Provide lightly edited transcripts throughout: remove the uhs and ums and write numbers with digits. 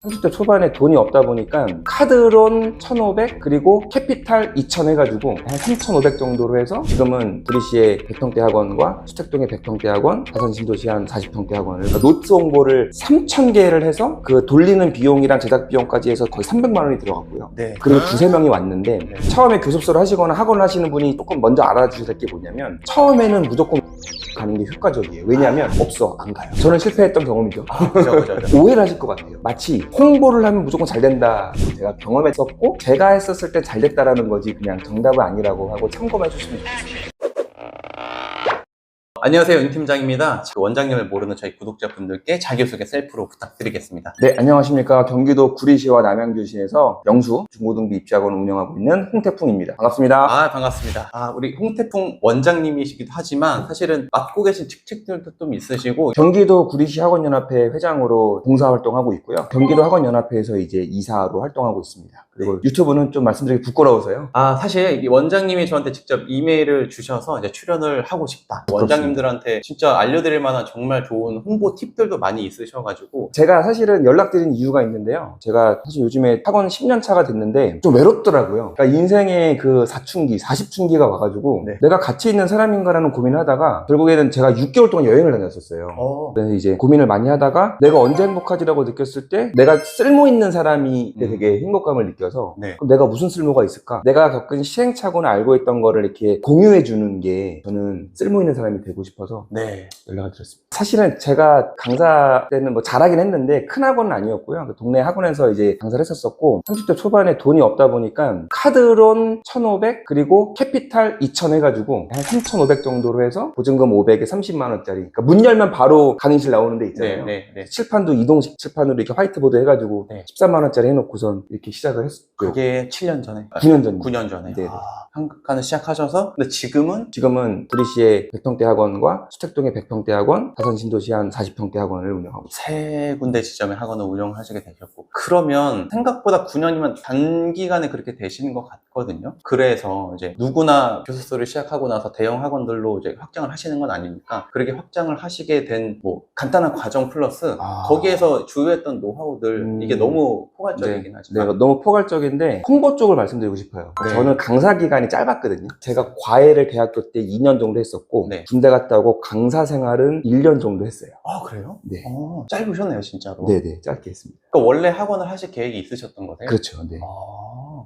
30대 초반에 돈이 없다 보니까 카드론 1,500 그리고 캐피탈 2,000 해가지고 한 3,500 정도로 해서 지금은 구리시의 100평대 학원과 수택동의 100평대 학원, 다산 신도시 한 40평대 학원을 노트 홍보를 3,000개를 해서 그 돌리는 비용이랑 제작 비용까지 해서 거의 300만 원이 들어갔고요. 네. 그리고 두세 명이 왔는데 처음에 교습소를 하시거나 학원을 하시는 분이 조금 먼저 알아주셔야 될 게 뭐냐면 처음에는 무조건 가는 게 효과적이에요. 왜냐하면 없어, 안 가요. 저는 실패했던 경험이죠. 그죠. 오해를 하실 것 같아요. 마치 홍보를 하면 무조건 잘 된다. 제가 경험했었고 제가 했었을 때 잘 됐다라는 거지 그냥 정답은 아니라고 하고 참고만 해주시면 좋겠습니다. 안녕하세요, 윤 팀장입니다. 원장님을 모르는 저희 구독자분들께 자기소개 셀프로 부탁드리겠습니다. 네, 안녕하십니까. 경기도 구리시와 남양주시에서 영수 중고등부 입시학원을 운영하고 있는 홍태풍입니다. 반갑습니다. 반갑습니다. 우리 홍태풍 원장님이시기도 하지만 사실은 맡고 계신 직책들도 좀 있으시고 경기도 구리시 학원연합회 회장으로 봉사활동하고 있고요. 경기도 학원연합회에서 이제 이사로 활동하고 있습니다. 그리고 유튜브는 좀 말씀드리기 부끄러워서요. 사실 이 원장님이 저한테 직접 이메일을 주셔서 이제 출연을 하고 싶다. 원장님들한테 진짜 알려드릴 만한 정말 좋은 홍보 팁들도 많이 있으셔가지고 제가 사실은 연락드린 이유가 있는데요. 제가 사실 요즘에 학원 10년 차가 됐는데 좀 외롭더라고요. 그러니까 인생의 그 사춘기, 40춘기가 와가지고 네. 내가 가치 있는 사람인가라는 고민을 하다가 결국에는 제가 6개월 동안 여행을 다녔었어요. 그래서 이제 고민을 많이 하다가 내가 언제 행복하지라고 느꼈을 때 내가 쓸모 있는 사람이 되게 행복감을 느껴서 네. 그럼 내가 무슨 쓸모가 있을까? 내가 겪은 시행착오나 알고 있던 거를 이렇게 공유해 주는 게 저는 쓸모 있는 사람이 되고 싶어서 네. 연락을 드렸습니다. 사실은 제가 강사 때는 뭐 잘하긴 했는데 큰 학원은 아니었고요. 동네 학원에서 이제 강사를 했었었고 30대 초반에 돈이 없다 보니까 카드론 1,500 그리고 캐피탈 2,000 해가지고 한 3,500 정도로 해서 보증금 500에 30만 원짜리. 그러니까 문 열면 바로 강의실 나오는 데 있잖아요. 네. 칠판도 이동식 칠판으로 이렇게 화이트보드 해가지고 13만 원짜리 해놓고선 이렇게 시작을 했었고 그게 7년 전에? 9년 전. 9년 전에. 네네. 한국가는 시작하셔서 근데 지금은 구리시의 100평대 학원과 수택동의 100평대 학원, 다산 신도시 한 40평대 학원을 운영하고 있습니다. 세 군데 지점의 학원을 운영하시게 되셨고 그러면 생각보다 9년이면 단기간에 그렇게 되시는 것 같거든요. 그래서 이제 누구나 교습소를 시작하고 나서 대형 학원들로 이제 확장을 하시는 건 아니니까 그렇게 확장을 하시게 된 뭐 간단한 과정 플러스 거기에서 주요했던 노하우들 이게 너무 포괄적이긴 하지만 네, 너무 포괄적인데 홍보 쪽을 말씀드리고 싶어요. 네. 저는 강사 기간이 짧았거든요. 제가 과외를 대학교 때 2년 정도 했었고 네. 군대 갔다 오고 강사 생활은 1년 정도 했어요. 그래요? 네. 짧으셨네요 진짜로. 네네, 짧게 했습니다. 그러니까 원래 학원을 하실 계획이 있으셨던 거세요? 그렇죠. 네.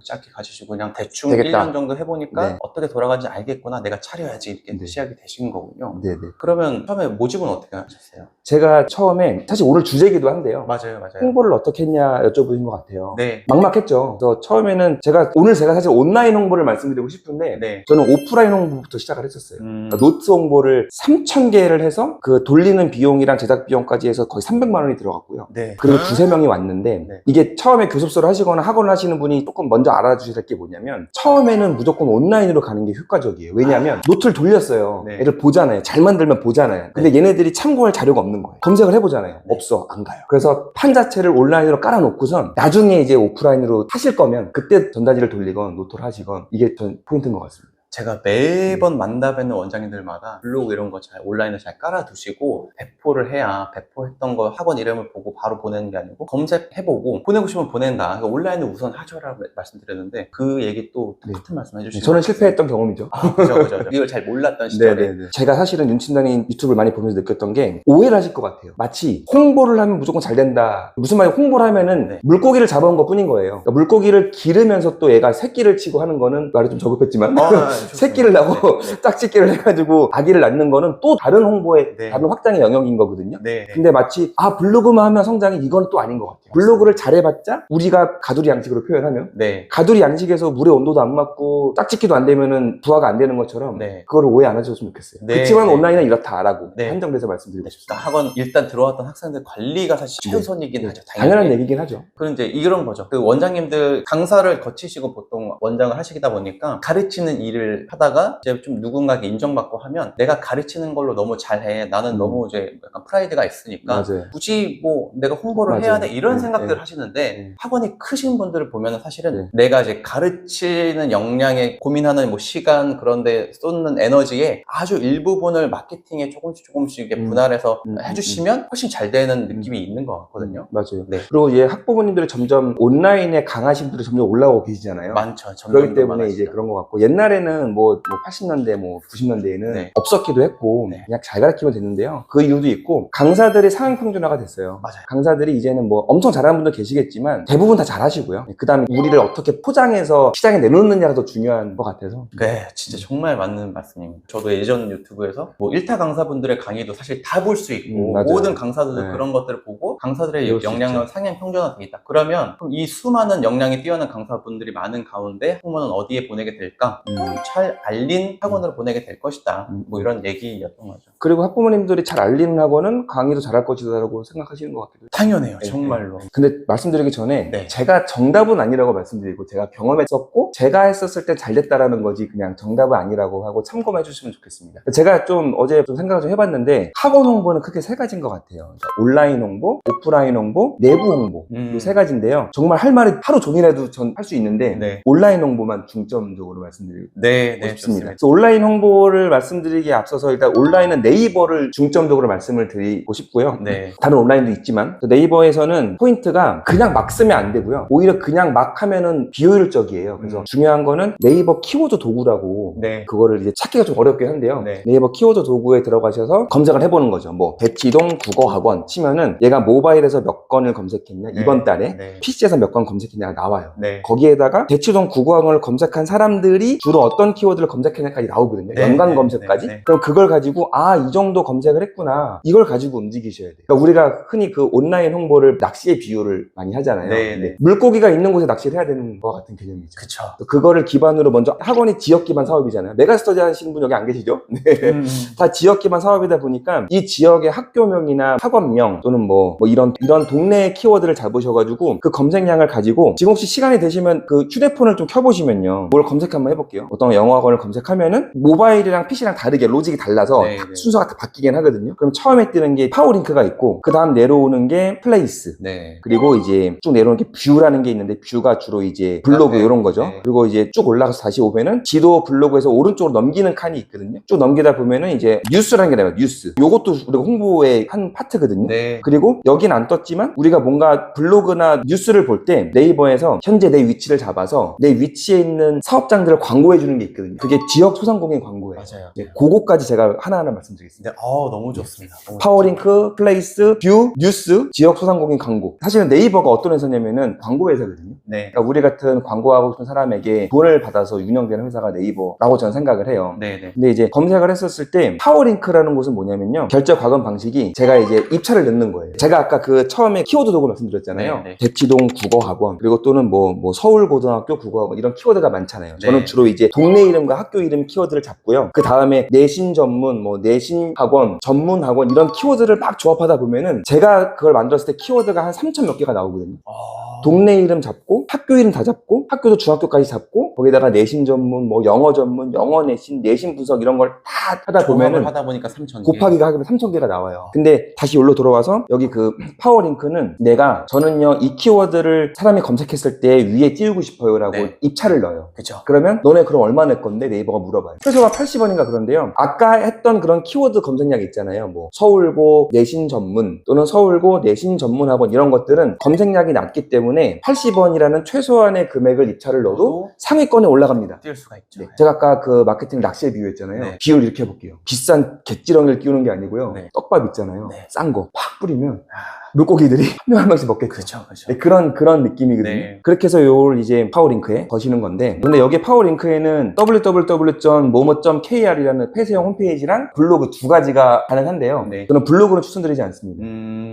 짧게 가지시고 그냥 대충 되겠다. 1년 정도 해보니까 네. 어떻게 돌아가는지 알겠구나, 내가 차려야지 이렇게 네. 시작이 되신 거군요. 네네. 그러면 처음에 모집은 어떻게 하셨어요? 제가 처음에 사실 오늘 주제이기도 한데요. 맞아요. 홍보를 어떻게 했냐 여쭤보신 것 같아요. 네. 막막했죠. 그래서 처음에는 제가 사실 온라인 홍보를 말씀드리고 싶은데 네. 저는 오프라인 홍보부터 시작을 했었어요. 그러니까 노트 홍보를 3,000개를 해서 그 돌리는 비용이랑 제작 비용까지 해서 거의 300만 원이 들어갔고요. 네. 그리고 두세 명이 왔는데 네. 이게 처음에 교습소를 하시거나 학원을 하시는 분이 조금 먼저 알아주셔야 될 게 뭐냐면 처음에는 무조건 온라인으로 가는 게 효과적이에요. 왜냐하면 노트를 돌렸어요. 네. 애들 보잖아요. 잘 만들면 보잖아요. 근데 얘네들이 참고할 자료가 없는 거예요. 검색을 해보잖아요. 없어, 안 가요. 그래서 판 자체를 온라인으로 깔아놓고선 나중에 이제 오프라인으로 하실 거면 그때 전단지를 돌리건 노트를 하시건 이게 전 포인트인 것 같습니다. 제가 매번 만나뵙는 원장님들마다 블로그 이런 거 잘 온라인에 잘 깔아두시고 배포를 해야 배포했던 거 학원 이름을 보고 바로 보내는 게 아니고 검색해보고 보내고 싶으면 보낸다. 그러니까 온라인을 우선 하셔라고 말씀드렸는데 그 얘기 또 똑같은 말씀 해주시죠. 저는 실패했던 경험이죠. 그죠. 이걸 잘 몰랐던 시절에. 네네네. 제가 사실은 윤 팀장님 유튜브를 많이 보면서 느꼈던 게 오해를 하실 것 같아요. 마치 홍보를 하면 무조건 잘 된다. 무슨 말이에요? 홍보를 하면은 물고기를 잡아온 것 뿐인 거예요. 그러니까 물고기를 기르면서 또 얘가 새끼를 치고 하는 거는 말이 좀 저급했지만 새끼를 낳고 짝짓기를 해가지고 아기를 낳는 거는 또 다른 홍보의 다른 확장의 영역인 거거든요. 근데 마치 블로그만 하면 성장이 이건 또 아닌 것 같아요. 블로그를 잘해봤자 우리가 가두리 양식으로 표현하면 가두리 양식에서 물의 온도도 안 맞고 짝짓기도 안 되면은 부화가 안 되는 것처럼 그거를 오해 안 하셨으면 좋겠어요. 그렇지만 온라인은 이렇다라고 한정돼서 말씀드리고 싶습니다. 학원 일단 들어왔던 학생들 관리가 사실 최우선이긴 하죠. 당연한 얘기긴 하죠. 그럼 이제 이런 거죠. 그 원장님들 강사를 거치시고 보통 원장을 하시다 보니까 가르치는 일을 일을 하다가 이제 좀 누군가에게 인정받고 하면 내가 가르치는 걸로 너무 잘해. 나는 너무 이제 약간 프라이드가 있으니까 맞아요. 굳이 뭐 내가 홍보를 맞아요. 해야 돼 이런 네, 생각들을 네. 하시는데 네. 학원이 크신 분들을 보면 사실은 네. 내가 이제 가르치는 역량에 고민하는 뭐 시간 그런데 쏟는 에너지의 아주 일부분을 마케팅에 조금씩 이렇게 분할해서 해주시면 훨씬 잘 되는 느낌이 있는 것 같거든요. 맞아요. 네. 그리고 이제 학부모님들이 점점 온라인에 강하신 분들이 점점 올라오고 계시잖아요. 많죠. 그렇기 때문에 이제 그런 것 같고, 옛날에는 뭐 80년대, 뭐 90년대에는 네. 없었기도 했고, 네. 그냥 잘 가르치면 됐는데요. 그 이유도 있고, 강사들이 상향 평준화가 됐어요. 맞아요. 강사들이 이제는 뭐 엄청 잘하는 분도 계시겠지만, 대부분 다 잘하시고요. 그 다음에 우리를 어떻게 포장해서 시장에 내놓느냐가 더 중요한 것 같아서. 네, 진짜 정말 맞는 말씀입니다. 저도 예전 유튜브에서 뭐 1타 강사분들의 강의도 사실 다 볼 수 있고, 맞아요. 모든 강사들도 네. 그런 것들을 보고, 강사들의 배울 수 역량은 있죠. 상향 평준화되어 있다. 그러면 이 수많은 역량이 뛰어난 강사분들이 많은 가운데 학부모는 어디에 보내게 될까? 잘 알린 학원으로 보내게 될 것이다. 뭐 이런 얘기였던 거죠. 그리고 학부모님들이 잘 알리는 학원은 강의도 잘할 것이다라고 생각하시는 것 같기도 해요. 당연해요. 네, 정말로. 근데 말씀드리기 전에 네. 제가 정답은 아니라고 말씀드리고, 제가 경험했었고 제가 했었을 때 잘 됐다라는 거지 그냥 정답은 아니라고 하고 참고만 해주시면 좋겠습니다. 제가 좀 어제 좀 생각을 좀 해봤는데, 학원 홍보는 크게 세 가지인 것 같아요. 그러니까 온라인 홍보, 오프라인 홍보, 내부 홍보, 이 세 가지인데요. 정말 할 말이 하루 종일해도 전 할 수 있는데, 네. 온라인 홍보만 중점적으로 말씀드리고 네, 싶습니다. 좋습니다. 그래서 온라인 홍보를 말씀드리기에 앞서서 일단 온라인은 네이버를 중점적으로 말씀을 드리고 싶고요. 네. 다른 온라인도 있지만 네이버에서는 포인트가 그냥 막 쓰면 안 되고요. 오히려 그냥 막 하면은 비효율적이에요. 그래서 중요한 거는 네이버 키워드 도구라고, 네. 그거를 이제 찾기가 좀 어렵긴 한데요. 네. 네이버 키워드 도구에 들어가셔서 검색을 해보는 거죠. 뭐 대치동 국어학원 치면은 얘가 모바일에서 몇 건을 검색했냐, 네. 이번 달에 네. PC에서 몇 건 검색했냐가 나와요. 네. 거기에다가 대치동 국어학원을 검색한 사람들이 주로 어떤 키워드를 검색했냐까지 나오거든요. 네, 연관 네, 검색까지. 네, 네. 그럼 그걸 가지고 이 정도 검색을 했구나, 이걸 가지고 움직이셔야 돼요. 그러니까 우리가 흔히 그 온라인 홍보를 낚시의 비유를 많이 하잖아요. 네, 근데 네. 물고기가 있는 곳에 낚시를 해야 되는 것 같은 개념이죠. 그쵸. 그거를 기반으로 먼저, 학원이 지역 기반 사업이잖아요. 메가스터디 하시는 분 여기 안 계시죠? 네. 다 지역 기반 사업이다 보니까 이 지역의 학교명이나 학원명 또는 뭐 이런 동네의 키워드를 잡으셔가지고 그 검색량을 가지고, 지금 혹시 시간이 되시면 그 휴대폰을 좀 켜보시면요, 뭘 검색 한번 해볼게요. 어떤 영어학원을 검색하면은 모바일이랑 PC랑 다르게 로직이 달라서 네, 딱 네. 순서가 다 바뀌긴 하거든요. 그럼 처음에 뜨는 게 파워링크가 있고, 그 다음 내려오는 게 플레이스, 네. 그리고 이제 쭉 내려오는 게 뷰라는 게 있는데, 뷰가 주로 이제 블로그 네. 이런 거죠. 네. 그리고 이제 쭉 올라가서 다시 오면은 지도 블로그에서 오른쪽으로 넘기는 칸이 있거든요. 쭉 넘기다 보면은 이제 뉴스라는 게 나와요. 뉴스. 요것도 우리가 홍보의 한 파트거든요. 네. 그리고 여긴 안 떴지만 우리가 뭔가 블로그나 뉴스를 볼 때 네이버에서 현재 내 위치를 잡아서 내 위치에 있는 사업장들을 광고해 주는 게 있거든요. 그게 지역 소상공인 광고예요. 맞아요. 네, 그거까지 제가 하나하나 말씀드리겠습니다. 네, 너무 좋습니다. 너무 파워링크, 플레이스, 뷰, 뉴스, 지역 소상공인 광고. 사실은 네이버가 어떤 회사냐면은 광고 회사거든요. 네. 그러니까 우리 같은 광고하고 싶은 사람에게 돈을 받아서 운영되는 회사가 네이버라고 저는 생각을 해요. 네네. 근데 이제 검색을 했었을 때 파워링크라는 곳은 뭐냐면요, 결제 과금 방식이 제가 이제 입찰을 넣는 거예요. 제가 아까 그 처음에 키워드 도구 말씀드렸잖아요. 네. 대치동 국어학원, 그리고 또는 뭐 서울고등학교 국어학원, 이런 키워드가 많잖아요. 저는 네. 주로 이제 동네 이름과 학교 이름 키워드를 잡고요. 그 다음에 내신 전문, 내신 학원, 전문 학원, 이런 키워드를 막 조합하다 보면은 제가 그걸 만들었을 때 키워드가 한 3,000 몇 개가 나오거든요. 동네 이름 잡고, 학교 이름 다 잡고, 학교도 중학교까지 잡고, 거기다가 내신 전문, 영어 전문, 영어 내신, 내신 분석 이런 걸 다 하다 보면은 하다 보니까 3,000개. 곱하기가 하면 3,000개가 나와요. 근데 다시 여기로 돌아와서 여기 그 파워링크는 저는요 이 키워드를 사람이 검색했을 때 위에 띄우고 싶어요라고 네. 입찰을 넣어요. 그죠. 그러면 너네 그럼 얼마 낼 건데? 네이버가 물어봐요. 최소가 80원인가 그런데요. 아까 했던 그런 키워드 검색량 있잖아요. 서울고 내신 전문 또는 서울고 내신 전문 학원, 이런 것들은 검색량이 낮기 때문에 80원이라는 최소한의 금액을 입찰을 넣어도 상위권에 올라갑니다. 뛸 수가 있죠. 네. 제가 아까 그 마케팅 낚시에 비유했잖아요. 네. 비유를 이렇게 해볼게요. 비싼 갯지렁이를 끼우는 게 아니고요. 네. 떡밥 있잖아요. 네. 싼 거 팍 뿌리면 물고기들이 한 명 한 명씩 먹겠죠. 그쵸, 그쵸. 네, 그런 느낌이거든요. 네. 그렇게 해서 요걸 이제 파워링크에 거시는 건데, 근데 여기 파워링크에는 www.momo.kr이라는 폐쇄형 홈페이지랑 블로그 두 가지가 가능한데요. 네. 저는 블로그는 추천드리지 않습니다.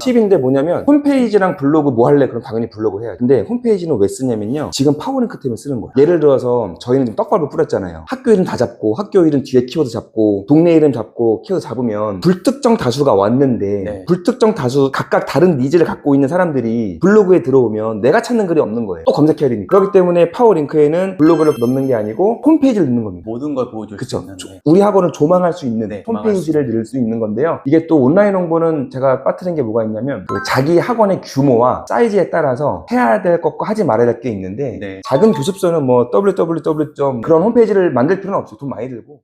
팁인데 뭐냐면, 홈페이지랑 블로그 뭐 할래? 그럼 당연히 블로그 해야죠. 근데 홈페이지는 왜 쓰냐면요, 지금 파워링크 때문에 쓰는 거예요. 예를 들어서 저희는 지금 떡밥을 뿌렸잖아요. 학교 이름 다 잡고, 학교 이름 뒤에 키워드 잡고, 동네 이름 잡고 키워드 잡으면 불특정 다수가 왔는데, 네. 불특정 다수 각각 다른 다른 니즈를 갖고 있는 사람들이 블로그에 들어오면 내가 찾는 글이 없는 거예요. 또 검색해야 되니까. 그렇기 때문에 파워링크에는 블로그를 넣는 게 아니고 홈페이지를 넣는 겁니다. 모든 걸 보여줄 그쵸. 수 있는. 네. 우리 학원을 조망할 수 있는 네, 조망할 홈페이지를 넣을 수 있는 건데요. 이게 또 온라인 홍보는 제가 빠뜨린 게 뭐가 있냐면 그 자기 학원의 규모와 사이즈에 따라서 해야 될 것과 하지 말아야 될 게 있는데 네. 작은 교습소는 뭐 www. 그런 홈페이지를 만들 필요는 없어요. 돈 많이 들고.